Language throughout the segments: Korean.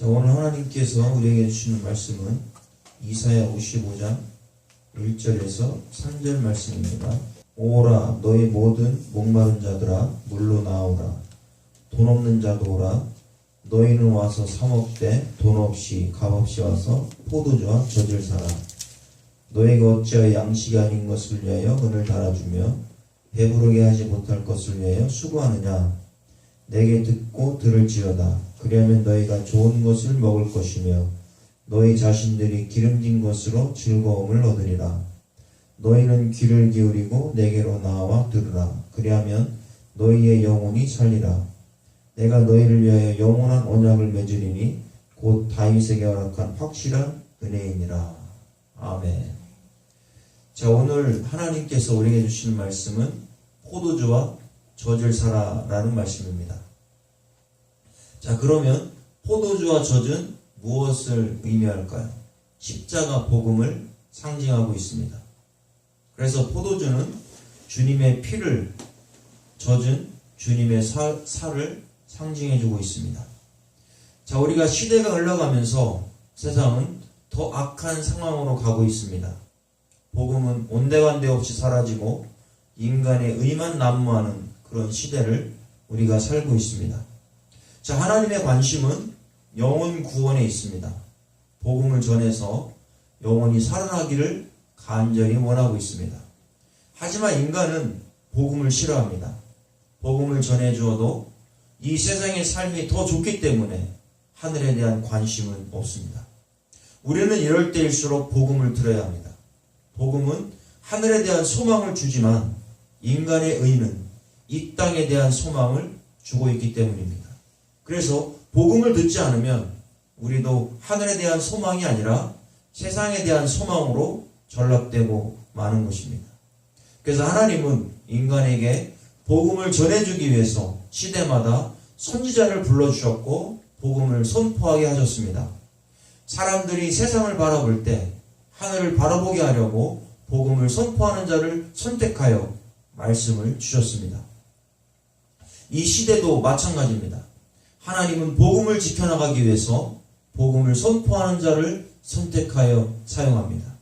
자, 오늘 하나님께서 우리에게 주시는 말씀은 이사야 55장 1절에서 3절 말씀입니다. 오라 너희 모든 목마른 자들아 물로 나오라. 돈 없는 자도 오라. 너희는 와서 사 먹되 돈 없이 값없이 와서 포도주와 젖을 사라. 너희가 어찌하여 양식이 아닌 것을 위하여 은을 달아주며 배부르게 하지 못할 것을 위하여 수고하느냐. 내게 듣고 들을지어다. 그리하면 너희가 좋은 것을 먹을 것이며 너희 자신들이 기름진 것으로 즐거움을 얻으리라. 너희는 귀를 기울이고 내게로 나와 들으라. 그리하면 너희의 영혼이 살리라. 내가 너희를 위하여 영원한 언약을 맺으리니 곧 다윗에게 허락한 확실한 은혜이니라. 아멘. 자, 오늘 하나님께서 우리에게 주시는 말씀은 포도주와 젖을 사라라는 말씀입니다. 자, 그러면 포도주와 젖은 무엇을 의미할까요? 십자가 복음을 상징하고 있습니다. 그래서 포도주는 주님의 피를, 젖은 주님의 살을 상징해주고 있습니다. 자, 우리가 시대가 흘러가면서 세상은 더 악한 상황으로 가고 있습니다. 복음은 온데간데 없이 사라지고 인간의 의만 난무하는 그런 시대를 우리가 살고 있습니다. 자, 하나님의 관심은 영혼 구원에 있습니다. 복음을 전해서 영혼이 살아나기를 간절히 원하고 있습니다. 하지만 인간은 복음을 싫어합니다. 복음을 전해주어도 이 세상의 삶이 더 좋기 때문에 하늘에 대한 관심은 없습니다. 우리는 이럴 때일수록 복음을 들어야 합니다. 복음은 하늘에 대한 소망을 주지만 인간의 의는 이 땅에 대한 소망을 주고 있기 때문입니다. 그래서 복음을 듣지 않으면 우리도 하늘에 대한 소망이 아니라 세상에 대한 소망으로 전락되고 마는 것입니다. 그래서 하나님은 인간에게 복음을 전해주기 위해서 시대마다 선지자를 불러주셨고 복음을 선포하게 하셨습니다. 사람들이 세상을 바라볼 때 하늘을 바라보게 하려고 복음을 선포하는 자를 선택하여 말씀을 주셨습니다. 이 시대도 마찬가지입니다. 하나님은 복음을 지켜나가기 위해서 복음을 선포하는 자를 선택하여 사용합니다.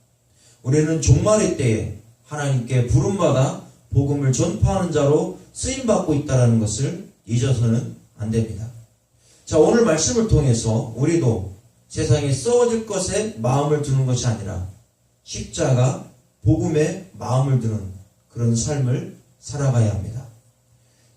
우리는 종말의 때에 하나님께 부름받아 복음을 전파하는 자로 쓰임받고 있다는 것을 잊어서는 안 됩니다. 자, 오늘 말씀을 통해서 우리도 세상에 썩어질 것에 마음을 두는 것이 아니라 십자가, 복음에 마음을 두는 그런 삶을 살아가야 합니다.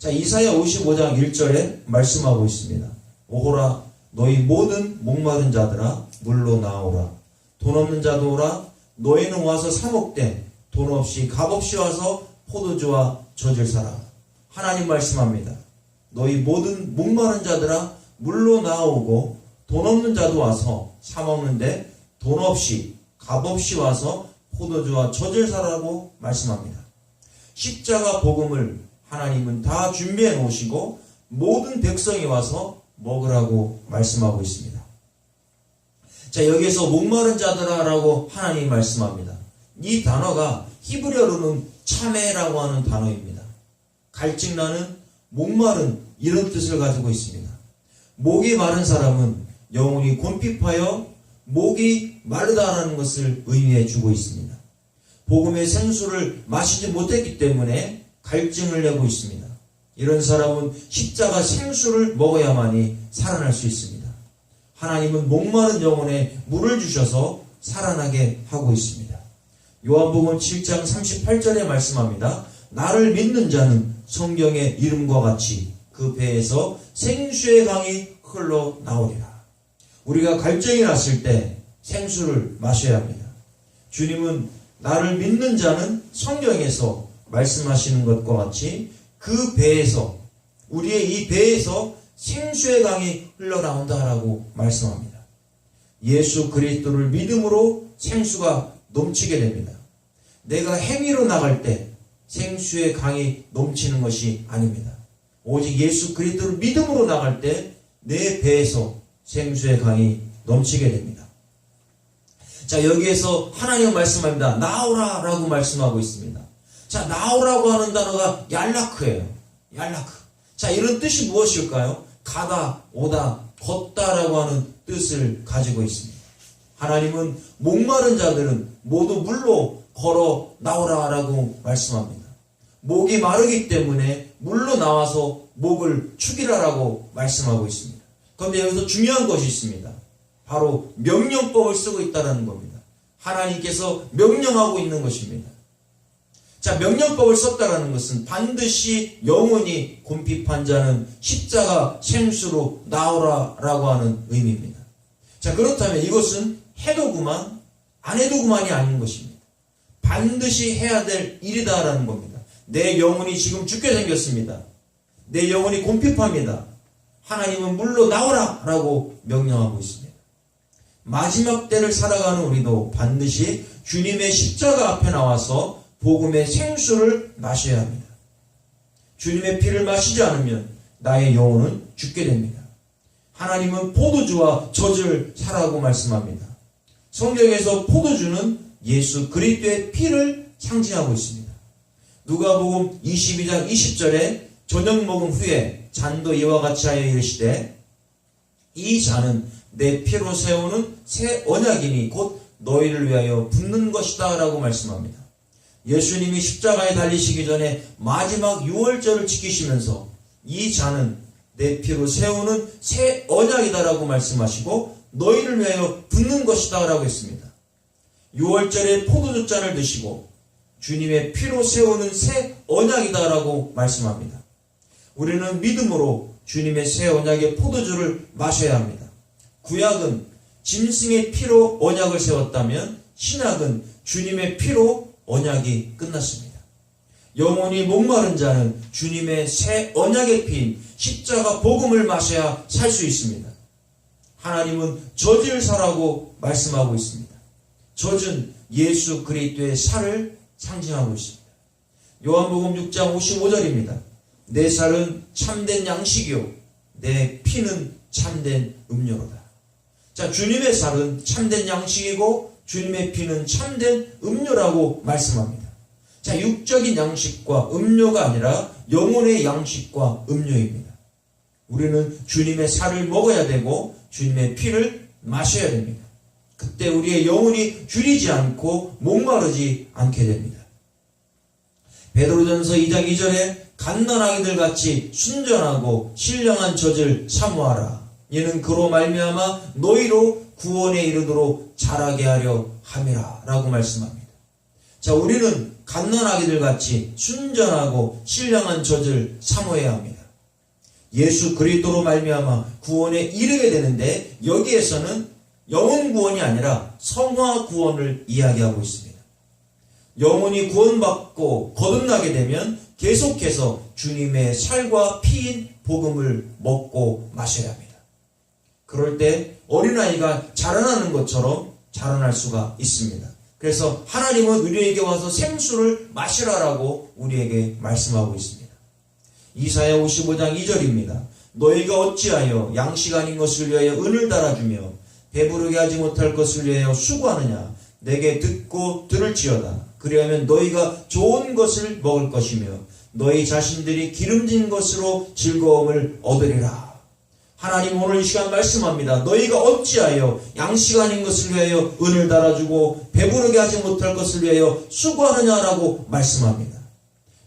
자, 이사야 55장 1절에 말씀하고 있습니다. 오호라 너희 모든 목마른 자들아 물로 나오라. 돈 없는 자도 오라. 너희는 와서 사 먹되 돈 없이 값없이 와서 포도주와 젖을 사라. 하나님 말씀합니다. 너희 모든 목마른 자들아 물로 나오고 돈 없는 자도 와서 사 먹는데 돈 없이 값없이 와서 포도주와 젖을 사라고 말씀합니다. 십자가 복음을 하나님은 다 준비해 놓으시고 모든 백성이 와서 먹으라고 말씀하고 있습니다. 자, 여기에서 목마른 자들아라고 하나님이 말씀합니다. 이 단어가 히브리어로는 참회라고 하는 단어입니다. 갈증나는, 목마른 이런 뜻을 가지고 있습니다. 목이 마른 사람은 영혼이 곤핍하여 목이 마르다라는 것을 의미해 주고 있습니다. 복음의 생수를 마시지 못했기 때문에 갈증을 내고 있습니다. 이런 사람은 십자가 생수를 먹어야만이 살아날 수 있습니다. 하나님은 목마른 영혼에 물을 주셔서 살아나게 하고 있습니다. 요한복음 7장 38절에 말씀합니다. 나를 믿는 자는 성경의 이름과 같이 그 배에서 생수의 강이 흘러나오리라. 우리가 갈증이 났을 때 생수를 마셔야 합니다. 주님은 나를 믿는 자는 성경에서 말씀하시는 것과 같이 그 배에서, 우리의 이 배에서 생수의 강이 흘러나온다라고 말씀합니다. 예수 그리스도를 믿음으로 생수가 넘치게 됩니다. 내가 행위로 나갈 때 생수의 강이 넘치는 것이 아닙니다. 오직 예수 그리스도를 믿음으로 나갈 때 내 배에서 생수의 강이 넘치게 됩니다. 자, 여기에서 하나님 말씀합니다. 나오라 라고 말씀하고 있습니다. 자, 나오라고 하는 단어가 얄라크예요. 얄라크. 자, 이런 뜻이 무엇일까요? 가다, 오다, 걷다라고 하는 뜻을 가지고 있습니다. 하나님은 목마른 자들은 모두 물로 걸어 나오라라고 말씀합니다. 목이 마르기 때문에 물로 나와서 목을 축이라라고 말씀하고 있습니다. 그런데 여기서 중요한 것이 있습니다. 바로 명령법을 쓰고 있다는 겁니다. 하나님께서 명령하고 있는 것입니다. 자, 명령법을 썼다라는 것은 반드시 영원히 곰핍한 자는 십자가 생수로 나오라라고 하는 의미입니다. 자, 그렇다면 이것은 해도 그만, 안 해도 그만이 아닌 것입니다. 반드시 해야 될 일이다라는 겁니다. 내 영혼이 지금 죽게 생겼습니다. 내 영혼이 곰핍합니다. 하나님은 물로 나오라라고 명령하고 있습니다. 마지막 때를 살아가는 우리도 반드시 주님의 십자가 앞에 나와서 복음의 생수를 마셔야 합니다. 주님의 피를 마시지 않으면 나의 영혼은 죽게 됩니다. 하나님은 포도주와 젖을 사라고 말씀합니다. 성경에서 포도주는 예수 그리스도의 피를 상징하고 있습니다. 누가복음 22장 20절에 저녁 먹은 후에 잔도 이와 같이 하여 이르시되 이 잔은 내 피로 세우는 새 언약이니 곧 너희를 위하여 붓는 것이다 라고 말씀합니다. 예수님이 십자가에 달리시기 전에 마지막 유월절을 지키시면서 이 잔은 내 피로 세우는 새 언약이다 라고 말씀하시고 너희를 위하여 붓는 것이다 라고 했습니다. 유월절에 포도주 잔을 드시고 주님의 피로 세우는 새 언약이다 라고 말씀합니다. 우리는 믿음으로 주님의 새 언약의 포도주를 마셔야 합니다. 구약은 짐승의 피로 언약을 세웠다면 신약은 주님의 피로 언약이 끝났습니다. 영원히 목마른 자는 주님의 새 언약의 피인 십자가 복음을 마셔야 살 수 있습니다. 하나님은 젖을 사라고 말씀하고 있습니다. 젖은 예수 그리스도의 살을 상징하고 있습니다. 요한복음 6장 55절입니다. 내 살은 참된 양식이요 내 피는 참된 음료로다. 자, 주님의 살은 참된 양식이고 주님의 피는 참된 음료라고 말씀합니다. 자, 육적인 양식과 음료가 아니라 영혼의 양식과 음료입니다. 우리는 주님의 살을 먹어야 되고 주님의 피를 마셔야 됩니다. 그때 우리의 영혼이 줄이지 않고 목마르지 않게 됩니다. 베드로전서 2장 2절에 갓난아기들 같이 순전하고 신령한 젖을 사모하라. 이는 그로 말미암아 너희로 구원에 이르도록 자라게 하려 함이라 라고 말씀합니다. 자, 우리는 갓난아기들 같이 순전하고 신령한 젖을 사모해야 합니다. 예수 그리스도로 말미암아 구원에 이르게 되는데 여기에서는 영혼 구원이 아니라 성화 구원을 이야기하고 있습니다. 영혼이 구원받고 거듭나게 되면 계속해서 주님의 살과 피인 복음을 먹고 마셔야 합니다. 그럴 때 어린아이가 자라나는 것처럼 자라날 수가 있습니다. 그래서 하나님은 우리에게 와서 생수를 마시라라고 우리에게 말씀하고 있습니다. 이사야 55장 2절입니다. 너희가 어찌하여 양식 아닌 것을 위하여 은을 달아주며 배부르게 하지 못할 것을 위하여 수고하느냐. 내게 듣고 들을지어다. 그리하면 너희가 좋은 것을 먹을 것이며 너희 자신들이 기름진 것으로 즐거움을 얻으리라. 하나님 오늘 이 시간 말씀합니다. 너희가 어찌하여 양식 아닌 것을 위하여 은을 달아주고 배부르게 하지 못할 것을 위하여 수고하느냐라고 말씀합니다.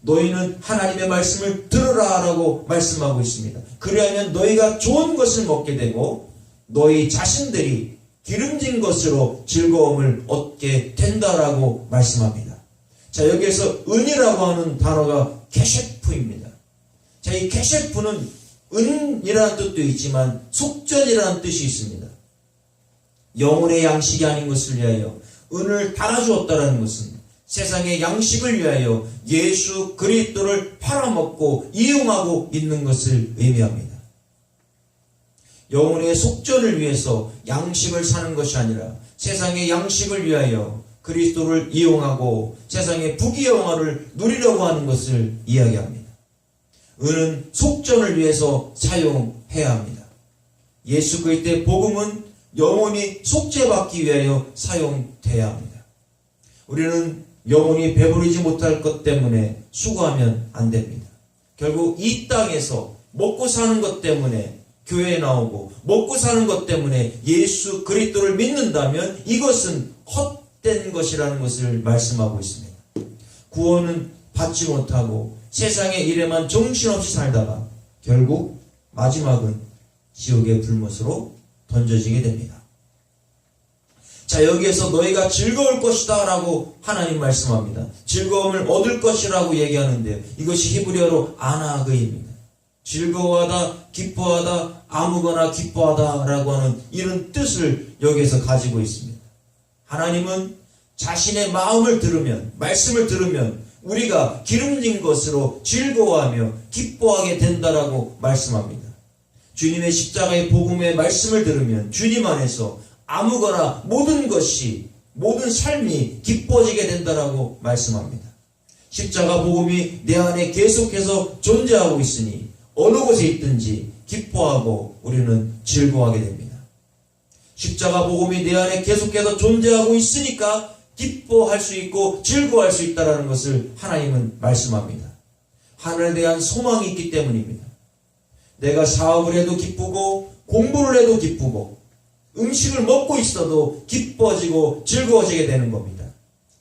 너희는 하나님의 말씀을 들으라라고 말씀하고 있습니다. 그리하면 너희가 좋은 것을 먹게 되고 너희 자신들이 기름진 것으로 즐거움을 얻게 된다라고 말씀합니다. 자, 여기에서 은이라고 하는 단어가 게셰프입니다. 자, 이 게셰프는 은이라는 뜻도 있지만 속전이라는 뜻이 있습니다. 영혼의 양식이 아닌 것을 위하여 은을 달아주었다라는 것은 세상의 양식을 위하여 예수 그리스도를 팔아먹고 이용하고 있는 것을 의미합니다. 영혼의 속전을 위해서 양식을 사는 것이 아니라 세상의 양식을 위하여 그리스도를 이용하고 세상의 부귀영화를 누리려고 하는 것을 이야기합니다. 은은 속전을 위해서 사용해야 합니다. 예수 그리스도의 복음은 영혼이 속죄받기 위하여 사용돼야 합니다. 우리는 영혼이 배부르지 못할 것 때문에 수고하면 안 됩니다. 결국 이 땅에서 먹고 사는 것 때문에 교회에 나오고 먹고 사는 것 때문에 예수 그리스도를 믿는다면 이것은 헛된 것이라는 것을 말씀하고 있습니다. 구원은 받지 못하고 세상의 일에만 정신없이 살다가 결국 마지막은 지옥의 불못으로 던져지게 됩니다. 자, 여기에서 너희가 즐거울 것이다 라고 하나님 말씀합니다. 즐거움을 얻을 것이라고 얘기하는데요. 이것이 히브리어로 아나그입니다. 즐거워하다, 기뻐하다, 아무거나 기뻐하다 라고 하는 이런 뜻을 여기에서 가지고 있습니다. 하나님은 자신의 마음을 들으면, 말씀을 들으면 우리가 기름진 것으로 즐거워하며 기뻐하게 된다라고 말씀합니다. 주님의 십자가의 복음의 말씀을 들으면 주님 안에서 아무거나 모든 것이, 모든 삶이 기뻐지게 된다라고 말씀합니다. 십자가 복음이 내 안에 계속해서 존재하고 있으니 어느 곳에 있든지 기뻐하고 우리는 즐거워하게 됩니다. 십자가 복음이 내 안에 계속해서 존재하고 있으니까 기뻐할 수 있고 즐거워할 수 있다는 것을 하나님은 말씀합니다. 하늘에 대한 소망이 있기 때문입니다. 내가 사업을 해도 기쁘고 공부를 해도 기쁘고 음식을 먹고 있어도 기뻐지고 즐거워지게 되는 겁니다.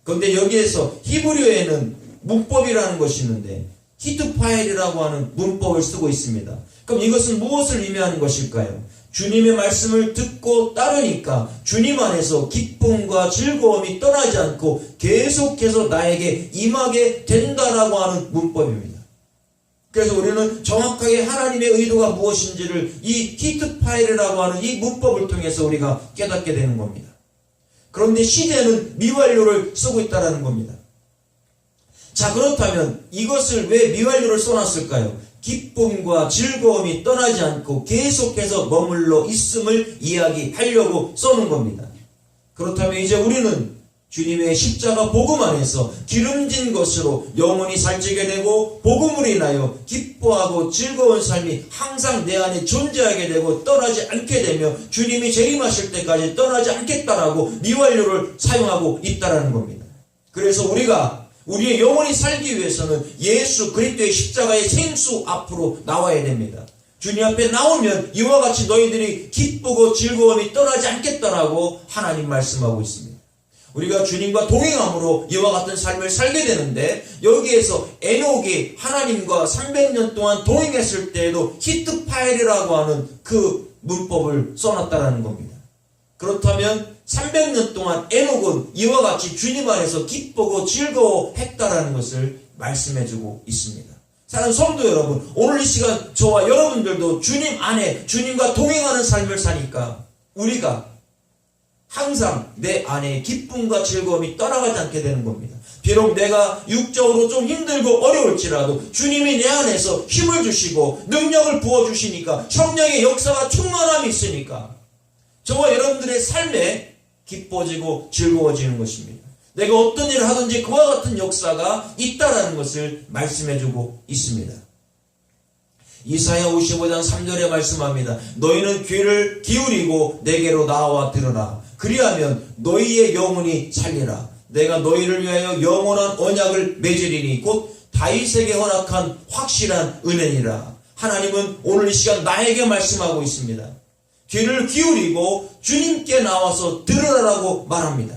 그런데 여기에서 히브리어에는 문법이라는 것이 있는데 히트파일이라고 하는 문법을 쓰고 있습니다. 그럼 이것은 무엇을 의미하는 것일까요? 주님의 말씀을 듣고 따르니까 주님 안에서 기쁨과 즐거움이 떠나지 않고 계속해서 나에게 임하게 된다라고 하는 문법입니다. 그래서 우리는 정확하게 하나님의 의도가 무엇인지를 이 히트파일이라고 하는 이 문법을 통해서 우리가 깨닫게 되는 겁니다. 그런데 시대는 미완료를 쓰고 있다는 겁니다. 자, 그렇다면 이것을 왜 미완료를 써놨을까요? 기쁨과 즐거움이 떠나지 않고 계속해서 머물러 있음을 이야기하려고 써놓은 겁니다. 그렇다면 이제 우리는 주님의 십자가 복음 안에서 기름진 것으로 영원히 살찌게 되고 복음으로 인하여 기뻐하고 즐거운 삶이 항상 내 안에 존재하게 되고 떠나지 않게 되며 주님이 재림하실 때까지 떠나지 않겠다라고 미완료를 사용하고 있다는 겁니다. 그래서 우리가 우리의 영원히 살기 위해서는 예수 그리스도의 십자가의 생수 앞으로 나와야 됩니다. 주님 앞에 나오면 이와 같이 너희들이 기쁘고 즐거움이 떠나지 않겠다라고 하나님 말씀하고 있습니다. 우리가 주님과 동행함으로 이와 같은 삶을 살게 되는데 여기에서 에녹이 하나님과 300년 동안 동행했을 때에도 히트파일이라고 하는 그 문법을 써놨다는 겁니다. 그렇다면 300년 동안 에녹은 이와 같이 주님 안에서 기쁘고 즐거워했다라는 것을 말씀해주고 있습니다. 사랑하는 성도 여러분, 오늘 이 시간 저와 여러분들도 주님 안에 주님과 동행하는 삶을 사니까 우리가 항상 내 안에 기쁨과 즐거움이 떠나가지 않게 되는 겁니다. 비록 내가 육적으로 좀 힘들고 어려울지라도 주님이 내 안에서 힘을 주시고 능력을 부어주시니까 성령의 역사와 충만함이 있으니까 저와 여러분들의 삶에 기뻐지고 즐거워지는 것입니다. 내가 어떤 일을 하든지 그와 같은 역사가 있다라는 것을 말씀해주고 있습니다. 이사야 55장 3절에 말씀합니다. 너희는 귀를 기울이고 내게로 나와 들으라. 그리하면 너희의 영혼이 살리라. 내가 너희를 위하여 영원한 언약을 맺으리니 곧 다윗에게 허락한 확실한 은혜니라. 하나님은 오늘 이 시간 나에게 말씀하고 있습니다. 귀를 기울이고 주님께 나와서 들으라라고 말합니다.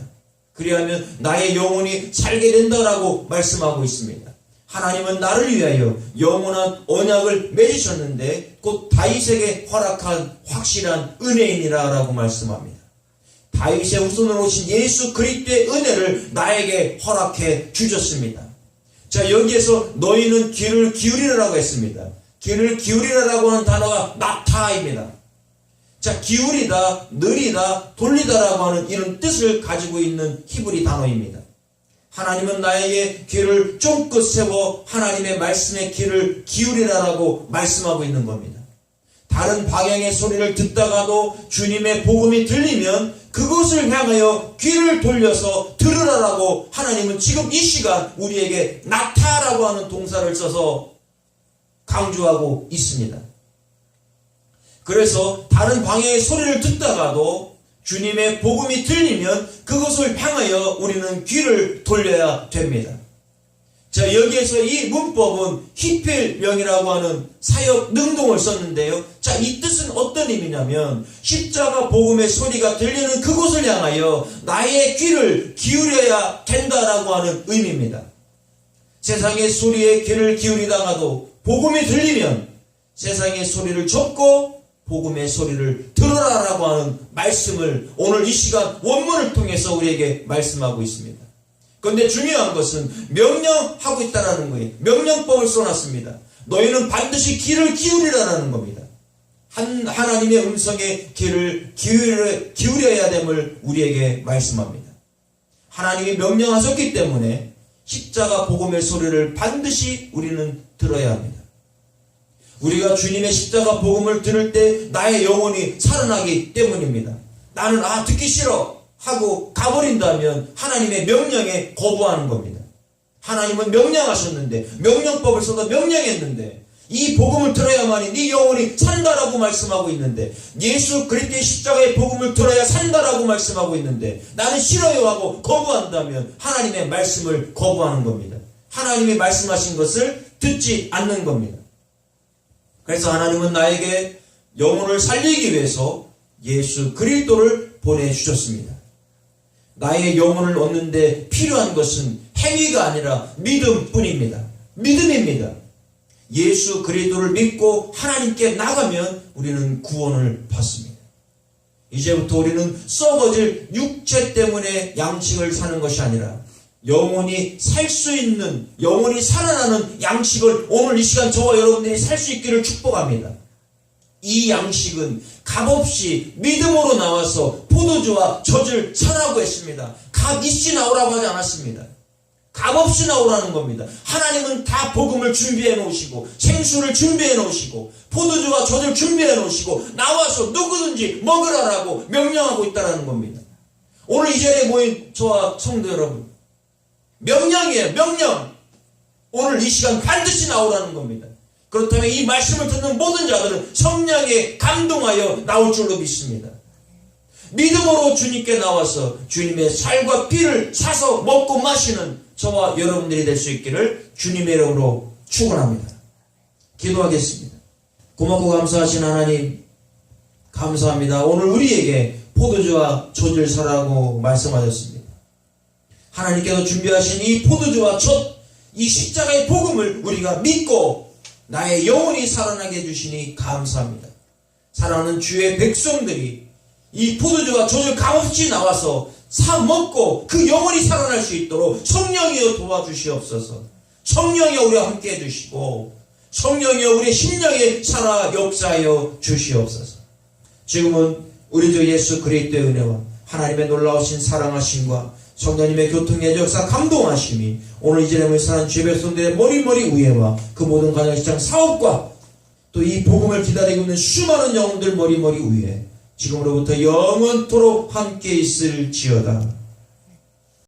그리하면 나의 영혼이 살게 된다라고 말씀하고 있습니다. 하나님은 나를 위하여 영원한 언약을 맺으셨는데 곧 다윗에게 허락한 확실한 은혜이니라 라고 말씀합니다. 다윗의 후손으로 오신 예수 그리스도의 은혜를 나에게 허락해 주셨습니다. 자, 여기에서 너희는 귀를 기울이라라고 했습니다. 귀를 기울이라라고 하는 단어가 나타입니다. 자, 기울이다, 느리다, 돌리다라고 하는 이런 뜻을 가지고 있는 히브리 단어입니다. 하나님은 나에게 귀를 쫑긋 세워 하나님의 말씀에 귀를 기울이라라고 말씀하고 있는 겁니다. 다른 방향의 소리를 듣다가도 주님의 복음이 들리면 그것을 향하여 귀를 돌려서 들으라라고 하나님은 지금 이 시간 우리에게 나타라고 하는 동사를 써서 강조하고 있습니다. 그래서 다른 방향의 소리를 듣다가도 주님의 복음이 들리면 그것을 향하여 우리는 귀를 돌려야 됩니다. 자, 여기에서 이 문법은 히필명이라고 하는 사역 능동을 썼는데요. 자, 이 뜻은 어떤 의미냐면 십자가 복음의 소리가 들리는 그곳을 향하여 나의 귀를 기울여야 된다라고 하는 의미입니다. 세상의 소리에 귀를 기울이다가도 복음이 들리면 세상의 소리를 접고 복음의 소리를 들으라라고 하는 말씀을 오늘 이 시간 원문을 통해서 우리에게 말씀하고 있습니다. 그런데 중요한 것은 명령하고 있다는 거예요. 명령법을 써놨습니다. 너희는 반드시 귀를 기울이라는 겁니다. 하나님의 음성에 귀를 기울여야 됨을 우리에게 말씀합니다. 하나님이 명령하셨기 때문에 십자가 복음의 소리를 반드시 우리는 들어야 합니다. 우리가 주님의 십자가 복음을 들을 때 나의 영혼이 살아나기 때문입니다. 나는 듣기 싫어 하고 가버린다면 하나님의 명령에 거부하는 겁니다. 하나님은 명령하셨는데, 명령법을 써서 명령했는데 이 복음을 들어야만이 네 영혼이 산다라고 말씀하고 있는데, 예수 그리스도의 십자가의 복음을 들어야 산다라고 말씀하고 있는데 나는 싫어요 하고 거부한다면 하나님의 말씀을 거부하는 겁니다. 하나님이 말씀하신 것을 듣지 않는 겁니다. 그래서 하나님은 나에게 영혼을 살리기 위해서 예수 그리스도를 보내주셨습니다. 나의 영혼을 얻는데 필요한 것은 행위가 아니라 믿음뿐입니다. 믿음입니다. 예수 그리스도를 믿고 하나님께 나가면 우리는 구원을 받습니다. 이제부터 우리는 썩어질 육체 때문에 양식을 사는 것이 아니라 영혼이 살 수 있는, 영혼이 살아나는 양식을 오늘 이 시간 저와 여러분들이 살 수 있기를 축복합니다. 이 양식은 값없이 믿음으로 나와서 포도주와 젖을 사라고 했습니다. 값없이 나오라고 하지 않았습니다. 값없이 나오라는 겁니다. 하나님은 다 복음을 준비해 놓으시고 생수를 준비해 놓으시고 포도주와 젖을 준비해 놓으시고 나와서 누구든지 먹으라라고 명령하고 있다는 겁니다. 오늘 이 자리에 모인 저와 성도 여러분, 명령이에요. 명령. 오늘 이 시간 반드시 나오라는 겁니다. 그렇다면 이 말씀을 듣는 모든 자들은 성령에 감동하여 나올 줄로 믿습니다. 믿음으로 주님께 나와서 주님의 살과 피를 사서 먹고 마시는 저와 여러분들이 될 수 있기를 주님의 이름으로 축원합니다. 기도하겠습니다. 고맙고 감사하신 하나님, 감사합니다. 오늘 우리에게 포도주와 젖을 사라고 말씀하셨습니다. 하나님께서 준비하신 이 포도주와 젖, 이 십자가의 복음을 우리가 믿고 나의 영혼이 살아나게 해주시니 감사합니다. 사랑하는 주의 백성들이 이 포도주와 젖을 값없이 나와서 사 먹고 그 영혼이 살아날 수 있도록 성령이여 도와주시옵소서. 성령이여 우리와 함께 해주시고 성령이여 우리의 심령에 살아 역사하여 주시옵소서. 지금은 우리 주 예수 그리스도의 은혜와 하나님의 놀라우신 사랑하심과 성령님의 교통의 역사 감동하심이 오늘 이 자리에 사는 주의 백성들의 머리머리 위에와 그 모든 가정 시장 사업과 또 이 복음을 기다리고 있는 수많은 영혼들 머리머리 위에 지금으로부터 영원토록 함께 있을지어다.